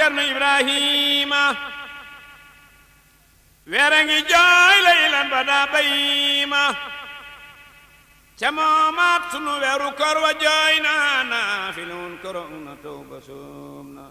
Cerno Ibrahima weerangi jooy laylan bada bayima ca moomaat sunu weeru koor wa jooy na filun korona tawba sumna.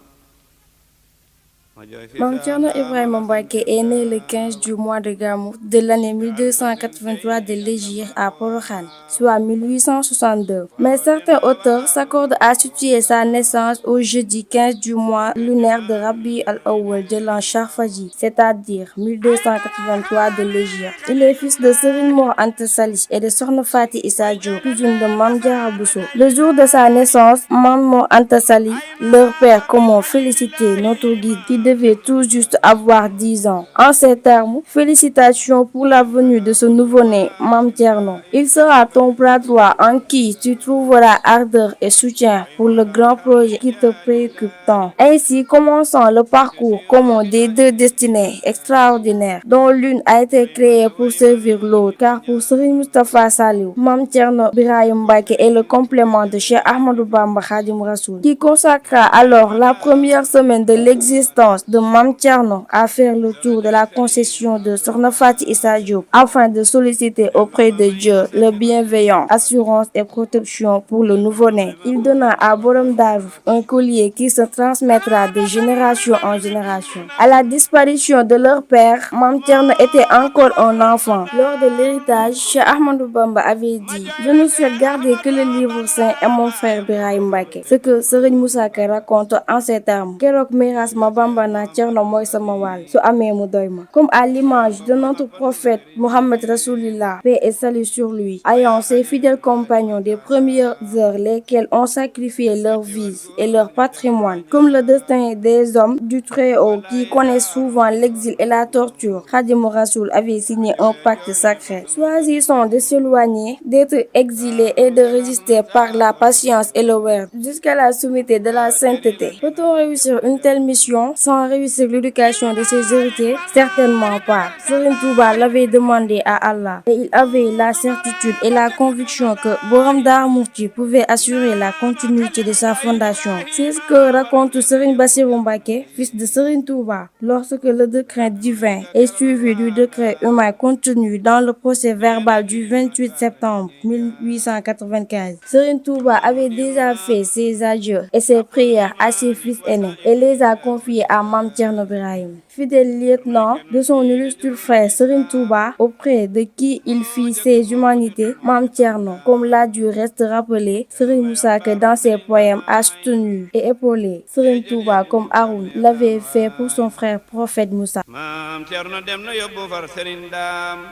Mame Thierno Ibrahima Mbacké est né le 15 du mois de Gamou de l'année 1283 de l'Hégire à Porokhane, soit 1862. Mais certains auteurs s'accordent à situer sa naissance au jeudi 15 du mois lunaire de Rabi al-Awwal de l'an Charfaji, c'est-à-dire 1283 de l'Hégire. Il est fils de Serigne Mor Anta Sali et de Sokhna Faty Issa Diop, cousine de Mame Diarra Bousso. Le jour de sa naissance, Mame Mor Anta Sali, leur père, comment féliciter notre guide qui devait tout juste avoir 10 ans. En ces termes, félicitations pour la venue de ce nouveau-né, Mame Thierno. Il sera ton bras droit en qui tu trouveras ardeur et soutien pour le grand projet qui te préoccupe tant. Ainsi, commençons le parcours commun des deux destinées extraordinaires, dont l'une a été créée pour servir l'autre, car pour Serigne Moustapha Saliou, Mame Thierno Birahim Mbacké est le complément de Cheikh Ahmadou Bamba Khadim Rassoul, qui consacra alors la première semaine de l'existence de Mame Thierno à faire le tour de la concession de Sokhna Faty Issa Diop afin de solliciter auprès de Dieu le bienveillant assurance et protection pour le nouveau-né. Il donna à Borom Darou un collier qui se transmettra de génération en génération. À la disparition de leur père, Mame Thierno était encore un enfant. Lors de l'héritage, Cheikh Ahmadou Bamba avait dit: je ne souhaite garder que le livre saint et mon frère Birahim Mbacké. Ce que Serigne Moussa Ka raconte en ces termes: keroog miras ma Bamba na Thierno mooy sama wàll su amee mu doy ma. Comme à l'image de notre prophète Mohammed Rasoulillah, paix et salut sur lui, ayant ses fidèles compagnons des premières heures, lesquels ont sacrifié leur vie et leur patrimoine, comme le destin des hommes du Très-Haut qui connaissent souvent l'exil et la torture. Khadim Rassoul avait signé un pacte sacré. Choisissons de s'éloigner, d'être exilés et de résister par la patience et le werd jusqu'à la sommité de la sainteté. Peut-on réussir une telle mission sans réussir l'éducation de ses héritiers? Certainement pas. Serigne Touba l'avait demandé à Allah et il avait la certitude et la conviction que Borom Darou Mouhty pouvait assurer la continuité de sa fondation. C'est ce que raconte Serigne Bassirou Mbacké, fils de Serigne Touba, lorsque le décret divin est suivi du décret humain contenu dans le procès verbal du 28 septembre 1895. Serigne Touba avait déjà fait ses adieux et ses prières à ses fils aînés et les a confiés à Mame Thierno Birahim, fidèle lieutenant de son illustre frère Serigne Touba, auprès de qui il fit ses humanités. Mame Thierno, comme l'a du reste rappelé Serigne Moussa Ka dans ses poèmes, a soutenu et épaulé Serigne Touba comme Haroun l'avait fait pour son frère prophète Moussa. Mame Thierno dem na yóbbu far Serigne Dame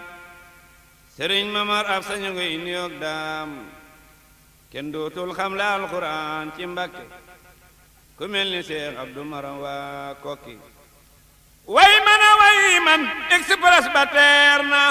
Serigne Mamar ab sañu ngay nuyoog daam kenn dootul xam la alxuraan ci Mbacké ku mel ni Cheikh Abdou Maram waa Kokki way man express ba teer na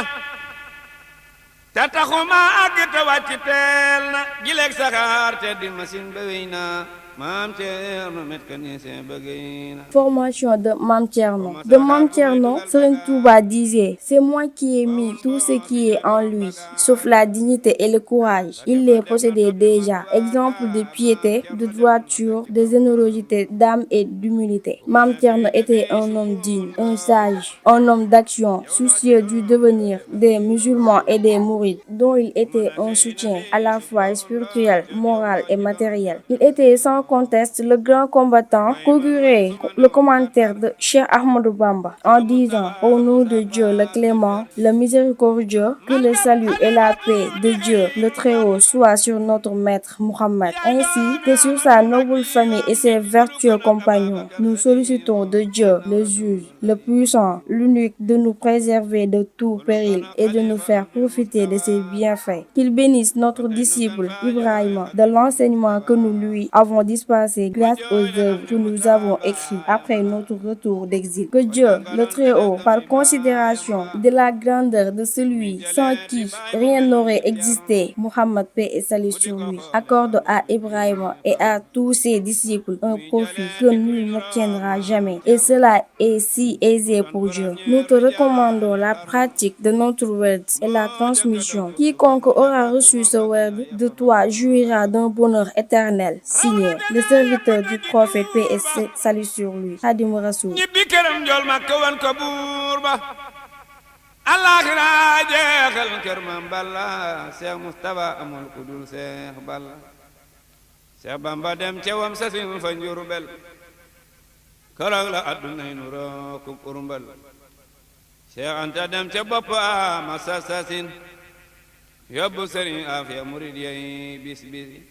te taxuma àgg te wàcc teel na gileeg saxaar te di machine ba wéy na Mame Thierno mécanicien ba géy na. Formation de Mame Thierno. De Mame Thierno, Serigne Touba disait: c'est moi qui ai mis tout ce qui est en lui, sauf la dignité et le courage. Il les possédait déjà. Exemple de piété, de droiture, de générosité, d'âme et d'humilité. Mame Thierno était un homme digne, un sage, un homme d'action, soucieux du devenir des musulmans et des mourides, dont il était un soutien à la fois spirituel, moral et matériel. Il était sans conteste le grand combattant, qu'augurait le commentaire de Cheikh Ahmadou Bamba en disant: au nom de Dieu le clément, le miséricordieux, que le salut et la paix de Dieu le Très-Haut soient sur notre maître Mohammed, ainsi que sur sa noble famille et ses vertueux compagnons. Nous sollicitons de Dieu, le juge, le puissant, l'unique, de nous préserver de tout péril et de nous faire profiter de ses bienfaits. Qu'il bénisse notre disciple Ibrahima de l'enseignement que nous lui avons dispensé grâce aux œuvres que nous avons écrites après notre retour d'exil. Que Dieu, le Très-Haut, par considération de la grandeur de celui sans qui rien n'aurait existé, Mohammed, paix et salut sur lui, accorde à Ibrahima et à tous ses disciples un profit que nul n'obtiendra jamais. Et cela est si aisé pour Dieu. Nous te recommandons la pratique de notre werd et la transmission. Quiconque aura reçu ce werd de toi jouira d'un bonheur éternel. Signé le serviteur du prophète, paix et salut sur lui. Khadim Rassoul. ñibbi këram njool ma kawan ko buur ba alaxira jeexal kër Maam Balla Cheikh Moustapha amul ku dul Cheikh Balla Cheikh Bamba dem ca wam sasin fa Njurbel keroog la addunay nu rookub urmbal Cheikh Anta dem ca bopp ama sasin yóbbu Sëriñ Afiya murid yey bis bisi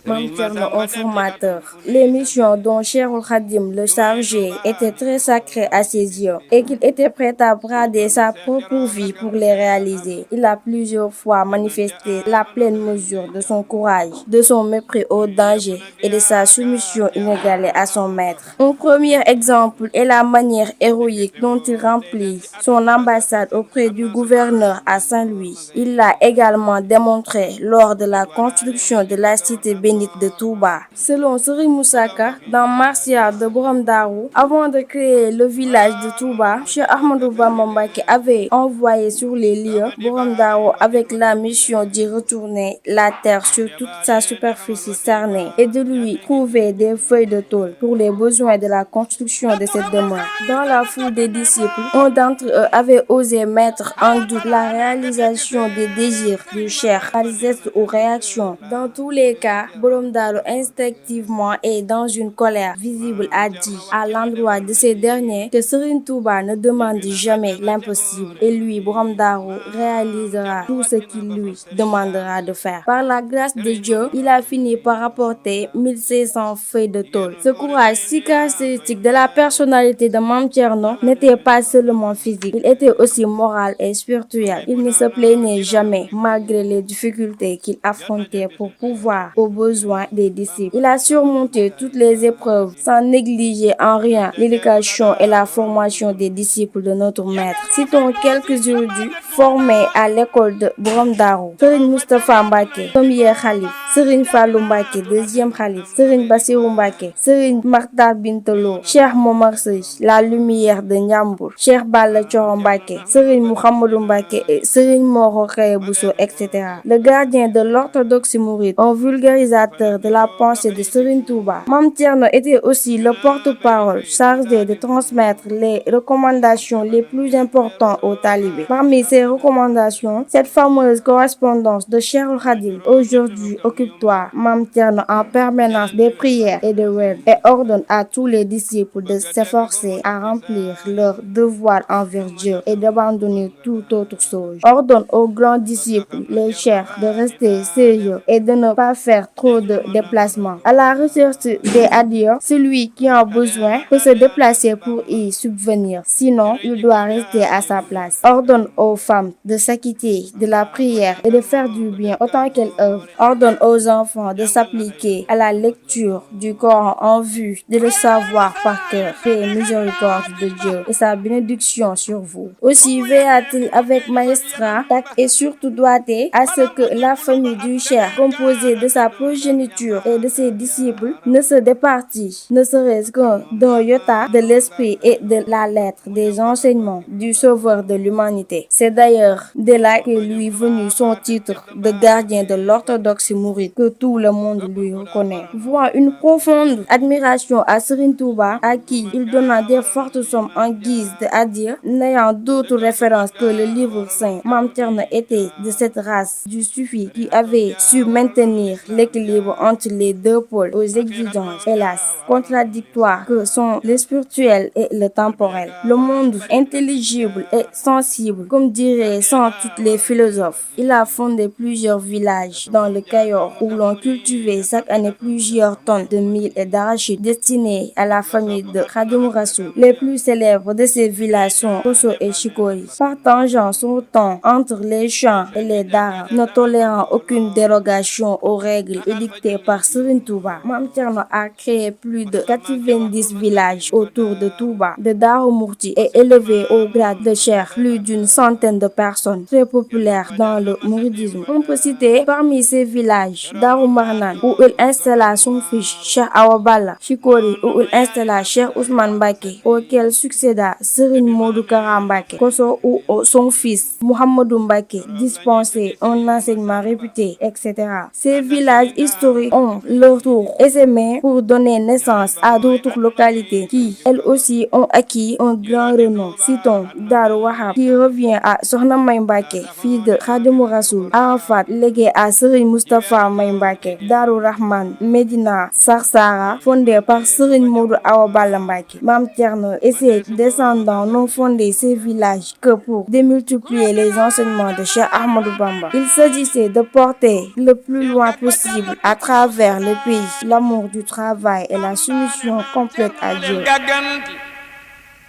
Mame Thierno, un formateur. Les missions dont Cheikhoul Khadim le chargeait étaient très sacrées à ses yeux et qu'il était prêt à brader sa propre vie pour les réaliser. Il a plusieurs fois manifesté la pleine mesure de son courage, de son mépris au danger et de sa soumission inégalée à son maître. Un premier exemple est la manière héroïque dont il remplit son ambassade auprès du gouverneur à Saint-Louis. Il l'a également démontré lors de la construction de la cité bénite de Touba. Selon Serigne Moussa Ka, dans Marsiya de Borom Darou, avant de créer le village de Touba, Cheikh Ahmadou Bamba Mbacké avait envoyé sur les lieux Borom Darou avec la mission d'y retourner la terre sur toute sa superficie cernée et de lui trouver des feuilles de tôle pour les besoins de la construction de cette demeure. Dans la foule des disciples, un d'entre eux avait osé mettre en doute la réalisation des désirs du Cheikh par gestes ou réactions. Dans tous les cas, Borom Darou instinctivement et dans une colère visible a dit à l'endroit de ces derniers que Serigne Touba ne demande jamais l'impossible et lui, Borom Darou, réalisera tout ce qu'il lui demandera de faire. Par la grâce de Dieu, il a fini par apporter 1600 feuilles de tôle. Ce courage si caractéristique de la personnalité de Mame Thierno n'était pas seulement physique, il était aussi moral et spirituel. Il ne se plaignait jamais malgré les difficultés qu'il affrontait pour pouvoir aux besoins des disciples. Il a surmonté toutes les épreuves sans négliger en rien l'éducation et la formation des disciples de notre maître. Citons quelques érudits formés à l'école de Borom Darou. Serigne Moustapha Mbacké, premier khalife. Serigne Fallou Mbacké, deuxième khalife. Serigne Bassirou Mbacké. Serigne Makhtar Binta Lo. Cheikh Momar Sey, la lumière de Ndiambour. Cheikh Balla Thioro Mbacké. Serigne Mouhamadou Mbacké et Serigne Mor Rokhaya Bousso, etc. Le gardien de l'orthodoxie mouride, un vulgarisateur de la pensée de Serigne Touba. Mame Thierno était aussi le porte-parole chargé de transmettre les recommandations les plus importantes aux talibés. Parmi ces recommandations, cette fameuse correspondance de Cheikhoul Khadim. Aujourd'hui, occupe-toi, Mame Thierno, en permanence des prières et de werd et ordonne à tous les disciples de s'efforcer à remplir leur devoir envers Dieu et d'abandonner toute autre chose. Ordonne aux grands disciples, les chefs, de rester sérieux et de ne pas faire trop de déplacements. À la recherche des adieux, celui qui en a besoin peut se déplacer pour y subvenir. Sinon, il doit rester à sa place. Ordonne aux femmes de s'acquitter de la prière et de faire du bien autant qu'elles œuvrent. Ordonne aux enfants de s'appliquer à la lecture du Coran en vue de le savoir par cœur. Paix et miséricorde de Dieu et sa bénédiction sur vous. Aussi veilla-t-il avec maestrat, tact et surtout doigté à ce que la famille du Cheikh, composée de sa progéniture et de ses disciples, ne se départit, ne serait-ce qu'un d'un iota de l'esprit et de la lettre des enseignements du Sauveur de l'humanité. C'est d'ailleurs de là que lui venu son titre de gardien de l'orthodoxie mouride que tout le monde lui reconnaît. Voit une profonde admiration à Serigne Touba, à qui il donna des fortes sommes en guise d'adieu, n'ayant d'autre référence que le livre saint. Mame Thierno était de cette race du suffi qui avait su maintenir l'équilibre entre les deux pôles aux exigences, hélas, contradictoires que sont le spirituel et le temporel. Le monde intelligible et sensible, comme diraient sans toutes les philosophes. Il a fondé plusieurs villages dans le Cayor où l'on cultivait chaque année plusieurs tonnes de mil et d'arachides destinés à la famille de Khadim Rassoul. Les plus célèbres de ces villages sont Kosso et Chikori, partageant son temps entre les champs et les daras, ne tolérant aucune dérogation aux règles édictées par Serigne Touba. Mame Thierno a créé plus de 90 villages autour de Touba, de Darou Mourti, et élevé au grade de cheikh plus d'une centaine de personnes très populaires dans le mouridisme. On peut citer parmi ces villages Darou Marnan, où il installa son fils Cheikh Awa Balla, Chikori, où il installa Cheikh Ousmane Mbacké, auquel succéda Serigne Modou Kara Mbacké, Kosso, où son fils Mouhamadou Mbacké dispensait un enseignement réputé, etc. Ces villages historiques ont leur tour essaimé pour donner naissance à d'autres localités qui, elles aussi, ont acquis un grand renom. Citons Darou Wahab qui revient à Sohna May Mbacké, fille de Khadimou Rassoul. Arafat légué à Serigne Moustapha May Mbacké. Darou Rahman, Médina Sarsara, fondé par Serigne Modou Awa Balla Mbacké. Mame Thierno et ses descendants n'ont fondé ces villages que pour démultiplier les enseignements de Cheikh Ahmadou Bamba. Il s'agissait de porter le plus loin possible à travers le pays l'amour du travail et la soumission complète à Dieu.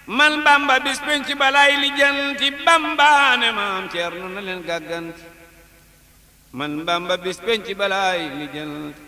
man Bamba bis penc balaay lijanti Bamba ne Maam Cerno na leen gàgganti man Bamba bis penc balaay lijanti.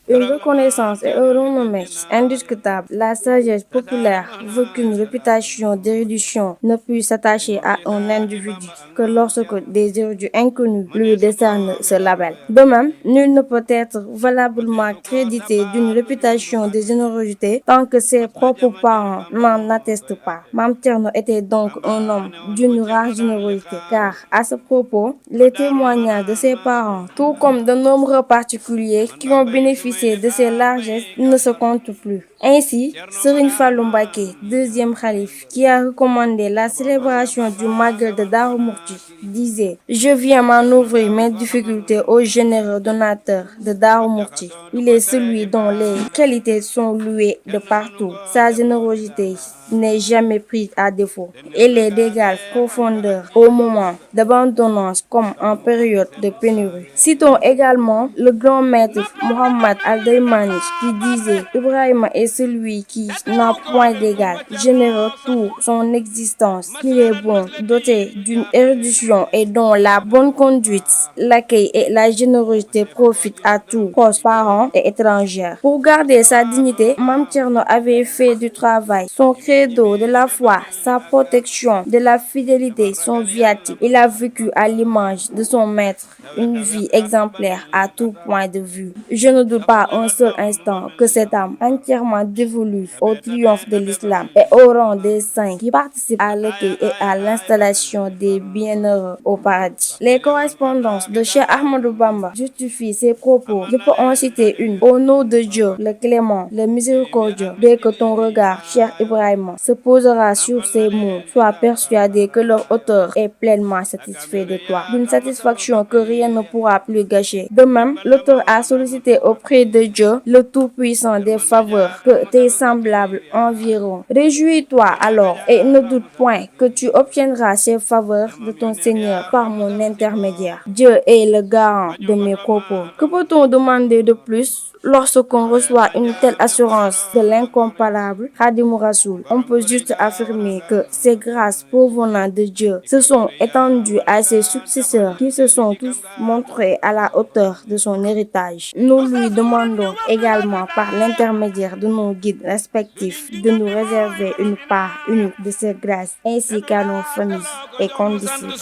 Une reconnaissance et un renommé indiscutable. La sagesse populaire veut qu'une réputation d'érudition ne puisse s'attacher à un individu que lorsque des érudits inconnus lui décernent ce label. De même, nul ne peut être valablement crédité d'une réputation de générosité tant que ses propres parents n'en attestent pas. Mame Thierno était donc un homme d'une rare générosité, car à ce propos, les témoignages de ses parents, tout comme de nombreux particuliers qui ont bénéficié de ces largesses ne se comptent plus. Ainsi, Serigne Fallou Mbacké, deuxième khalife, qui a recommandé la célébration du Magal de Darou Mouhty, disait: Je viens m'en ouvrir mes difficultés aux généreux donateurs de Darou Mouhty. Il est celui dont les qualités sont louées de partout. Sa générosité n'est jamais prise à défaut. Elle est d'égale profondeur au moment d'abandonnance comme en période de pénurie. Citons également le grand maître Mohammed Al-Daymani qui disait: Ibrahima est celui qui n'a point d'égal, généreux toute son existence, qu'il est bon, doté d'une érudition et dont la bonne conduite, l'accueil et la générosité profitent à tous, proches, parents et étrangers. Pour garder sa dignité, Mame Thierno avait fait du travail son credo, de la foi, sa protection, de la fidélité, son viatique. Il a vécu à l'image de son maître une vie exemplaire à tout point de vue. Je ne doute pas un seul instant que cette âme entièrement dévolue au triomphe de l'islam et au rang des saints qui participent à l'accueil et à l'installation des bienheureux au paradis. Les correspondances de Cheikh Ahmadou Bamba justifient ces propos. Je peux en citer une. Au nom de Dieu, le clément, le miséricordieux, dès que ton regard, cher Ibrahima, se posera sur ces mots, sois persuadé que leur auteur est pleinement satisfait de toi, d'une satisfaction que rien ne pourra plus gâcher. De même, l'auteur a sollicité auprès de Dieu, le Tout-Puissant, des faveurs que tes semblables environnent. Réjouis-toi alors et ne doute point que tu obtiendras ces faveurs de ton Seigneur par mon intermédiaire. Dieu est le garant de mes propos. Que peut-on demander de plus lorsqu'on reçoit une telle assurance de l'incomparable Khadimou Rassoul? On peut juste affirmer que ces grâces provenant de Dieu se sont étendues à ses successeurs qui se sont tous montrés à la hauteur de son héritage. Nous lui demandons également par l'intermédiaire de nos guides respectifs de nous réserver une part unique de ces grâces ainsi qu'à nos familles et condisciples.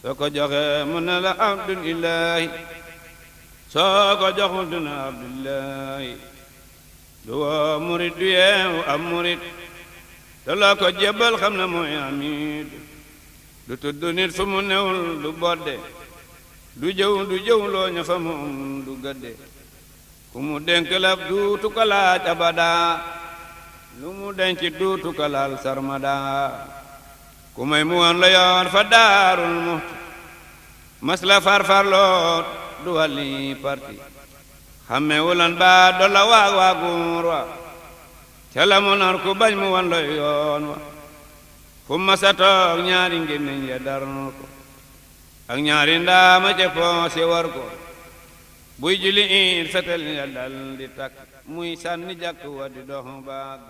soko joxe mu ne la abdulillahi soko joxul duna abdulillahi du woo murit du yeewu am murit te loo ko jébbal xam na mooy amit du tudd nit fu mu newul du bodde du jëw loo ña fa moom du gëdde ku mu dénk laf duutu ko laaj abada lu mu denc duutu ko laal sarmada ku may mu woon la yoon fa Daarul Muhti mas la farfarloo du wàlli parti xamme wulan ba dolla waaguur wa ca la mu nar ku bañ mu woon la yoon wa fu masa toog ñaari ngémmiñ ya dar ko ak ñaari ndaama ca poose war ko buy julli it fetel ya dal di takk muy sànni jàkk wa di dox baag